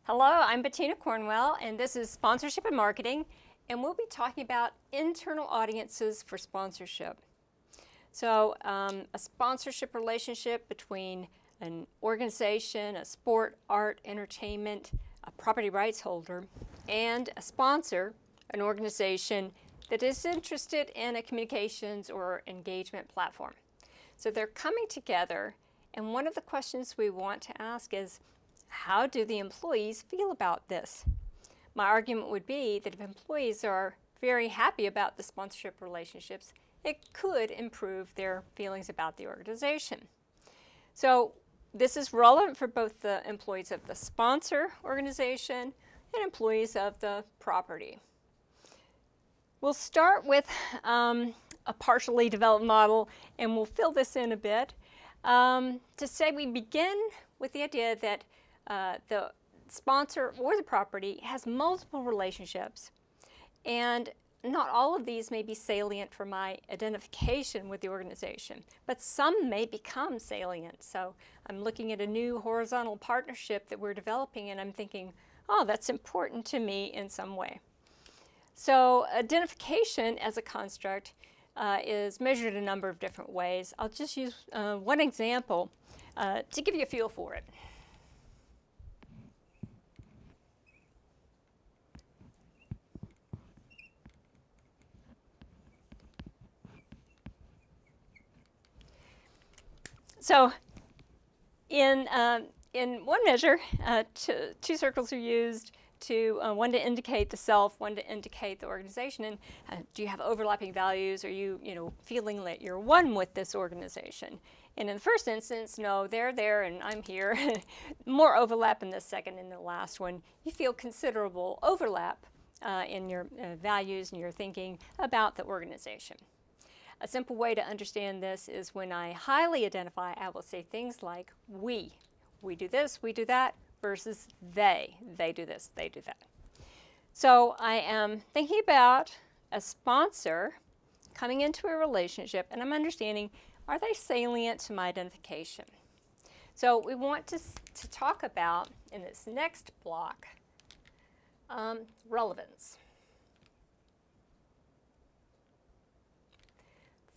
Hello, I'm Bettina Cornwell, and this is Sponsorship and Marketing, and we'll be talking about internal audiences for sponsorship. So, a sponsorship relationship between an organization, a sport, art, entertainment, a property rights holder, and a sponsor, an organization that is interested in a communications or engagement platform. So they're coming together, and one of the questions we want to ask is, how do the employees feel about this? My argument would be that if employees are very happy about the sponsorship relationships, it could improve their feelings about the organization. So this is relevant for both the employees of the sponsor organization and employees of the property. We'll start with a partially developed model, and we'll fill this in a bit to say we begin with the idea that the sponsor or the property has multiple relationships, and not all of these may be salient for my identification with the organization, but some may become salient. So I'm looking at a new horizontal partnership that we're developing, and I'm thinking, oh, that's important to me in some way. So identification as a construct is measured a number of different ways. I'll just use one example to give you a feel for it. So in one measure, two circles are used to one to indicate the self, one to indicate the organization. And do you have overlapping values? Are you feeling that you're one with this organization? And in the first instance, no, they're there and I'm here. More overlap in the second and the last one. You feel considerable overlap in your values and your thinking about the organization. A simple way to understand this is when I highly identify, I will say things like we do this, we do that, versus they do this, they do that. So I am thinking about a sponsor coming into a relationship, and I'm understanding, are they salient to my identification? So we want to talk about, in this next block, relevance.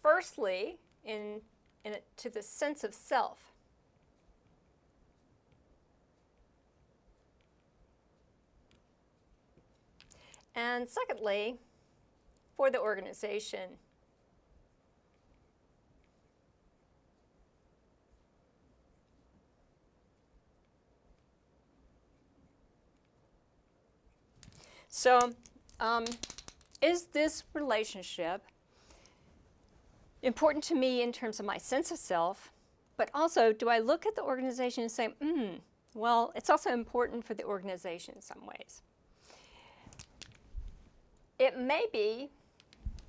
Firstly, to the sense of self. And secondly, for the organization. So, is this relationship important to me in terms of my sense of self, but also do I look at the organization and say, well, it's also important for the organization in some ways. It may be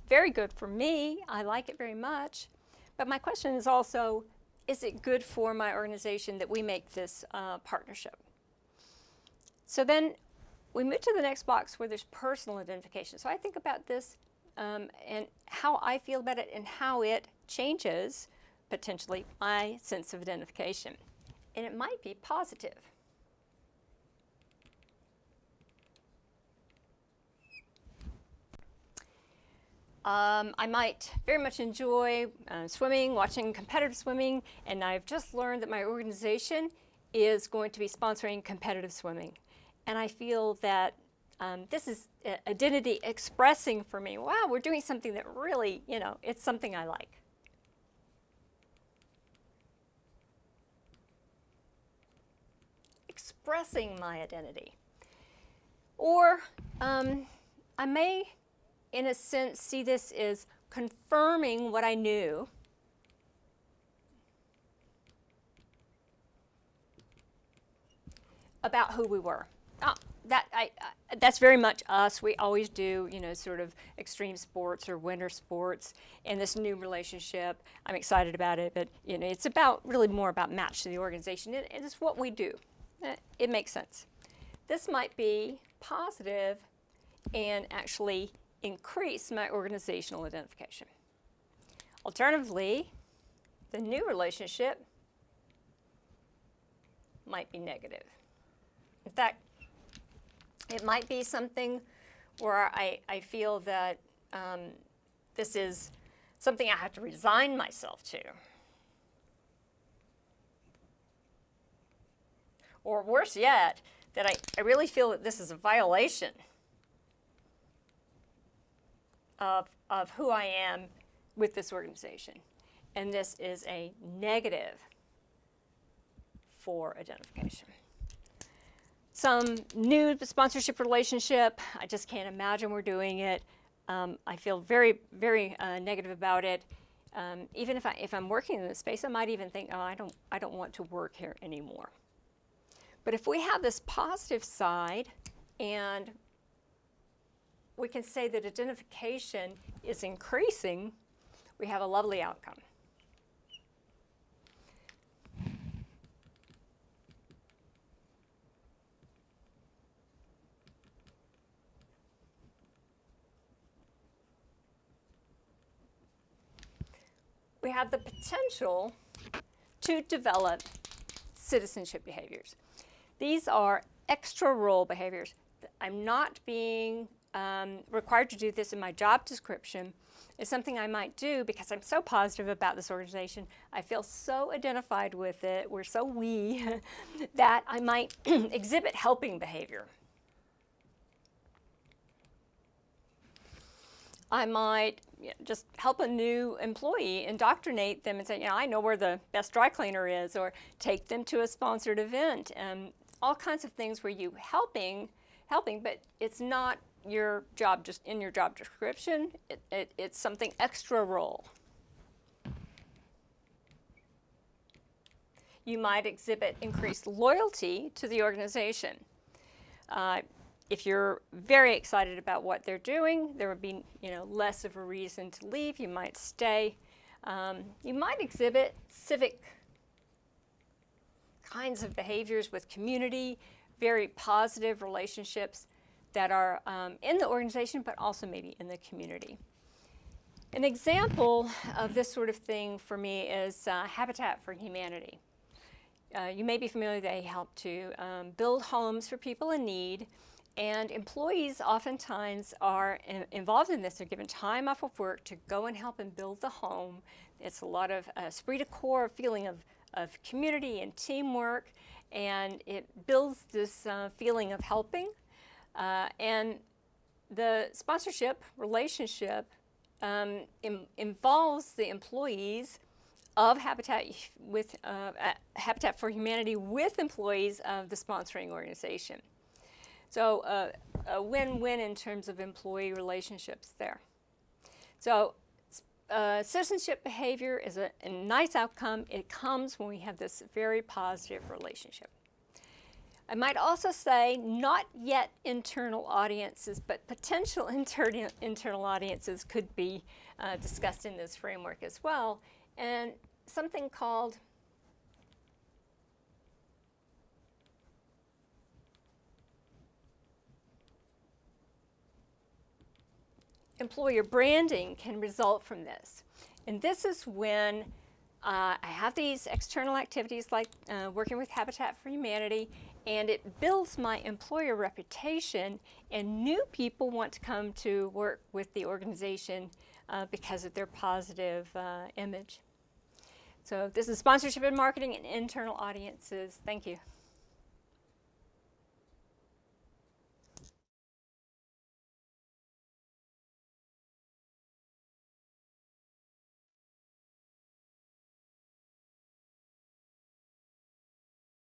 very good for me, I like it very much, but my question is also, is it good for my organization that we make this partnership? So then we move to the next box where there's personal identification. So I think about this and how I feel about it and how it changes, potentially, my sense of identification. And it might be positive. I might very much enjoy swimming, watching competitive swimming, and I've just learned that my organization is going to be sponsoring competitive swimming. And I feel that this is identity expressing for me. Wow, we're doing something that really, it's something I like. Expressing my identity. Or I may, in a sense, see this as confirming what I knew about who we were. That's very much us. We always do, sort of extreme sports or winter sports. And this new relationship, I'm excited about it, but it's really more about match to the organization. It is what we do. It makes sense. This might be positive and actually increase my organizational identification. Alternatively, the new relationship might be negative. In fact, It might be something where I feel that this is something I have to resign myself to. Or worse yet, that I really feel that this is a violation of who I am with this organization. And this is a negative for identification. Some new sponsorship relationship, I just can't imagine we're doing it. I feel very, very negative about it. Even if I'm working in this space, I might even think, oh, I don't want to work here anymore. But if we have this positive side and we can say that identification is increasing, we have a lovely outcome. We have the potential to develop citizenship behaviors. These are extra role behaviors. I'm not being required to do this in my job description. It's something I might do because I'm so positive about this organization. I feel so identified with it. We're so we that I might exhibit helping behavior. I might just help a new employee, indoctrinate them and say, I know where the best dry cleaner is, or take them to a sponsored event. All kinds of things where you helping, but it's not your job just in your job description. It's something extra role. You might exhibit increased loyalty to the organization. If you're very excited about what they're doing, there would be less of a reason to leave. You might stay. You might exhibit civic kinds of behaviors with community, very positive relationships that are in the organization, but also maybe in the community. An example of this sort of thing for me is Habitat for Humanity. You may be familiar, they help to build homes for people in need, and employees oftentimes are involved in this. They're given time off of work to go and help and build the home. It's a lot of esprit de corps, feeling of community and teamwork, and it builds this feeling of helping. And the sponsorship relationship involves the employees of Habitat for Humanity with employees of the sponsoring organization. So a win-win in terms of employee relationships there. So citizenship behavior is a nice outcome. It comes when we have this very positive relationship. I might also say not yet internal audiences, but potential internal audiences could be discussed in this framework as well. And something called employer branding can result from this. And this is when I have these external activities like working with Habitat for Humanity, and it builds my employer reputation, and new people want to come to work with the organization because of their positive image. So this is Sponsorship and Marketing and Internal Audiences. Thank you.